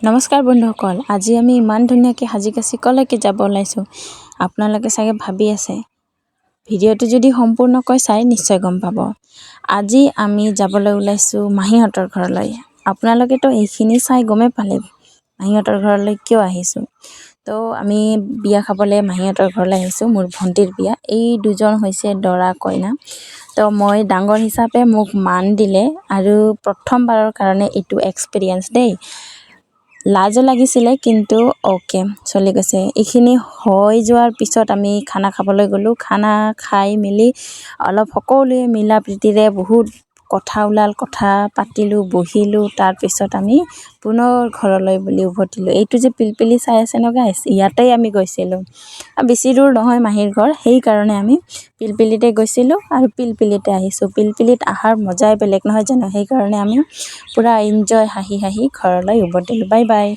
নমস্কাৰ বন্ধুসকল, আজি আমি ইমান ধুনীয়াকৈ সাজি-কাচি কলৈকে যাব ওলাইছোঁ। আপোনালোকে চাগে ভাবি আছে, ভিডিঅ'টো যদি সম্পূৰ্ণকৈ চাই নিশ্চয় গম পাব। আজি আমি যাবলৈ ওলাইছোঁ মাহীহঁতৰ ঘৰলৈ। আপোনালোকেতো এইখিনি চাই গমেই পালে মাহীহঁতৰ ঘৰলৈ কিয় আহিছোঁ। তো আমি বিয়া খাবলৈ মাহীহঁতৰ ঘৰলৈ আহিছোঁ, মোৰ ভণ্টিৰ বিয়া। এই দুজন হৈছে দৰা কইনা। তো মই ডাঙৰ হিচাপে মোক মান দিলে আৰু প্ৰথমবাৰৰ কাৰণে এইটো এক্সপিৰিয়েঞ্চ দেই। লাজো লাগিছিলে কিন্তু অ'কে চলি গৈছে। এইখিনি হৈ যোৱাৰ পিছত আমি খানা খাবলৈ গ'লোঁ। খানা খাই মেলি অলপ সকলোৱে মিলা প্ৰীতিৰে বহুত কথা ওলাল, কথা পাতিলোঁ, বহিলোঁ। তাৰপিছত আমি পুনৰ ঘৰলৈ বুলি উভতিলোঁ। এইটো যে পিলপিলি চাই আছে ন গাইছ, ইয়াতেই আমি গৈছিলোঁ। বেছি দূৰ নহয় মাহীৰ ঘৰ, সেইকাৰণে আমি পিলপিলিতে গৈছিলোঁ আৰু পিলপিলিতে আহিছোঁ। পিলপিলিত অহাৰ মজাই বেলেগ নহয় জানো। সেইকাৰণে আমি পূৰা এনজয় হাঁহি হাঁহি ঘৰলৈ উভতিলোঁ। Bye bye.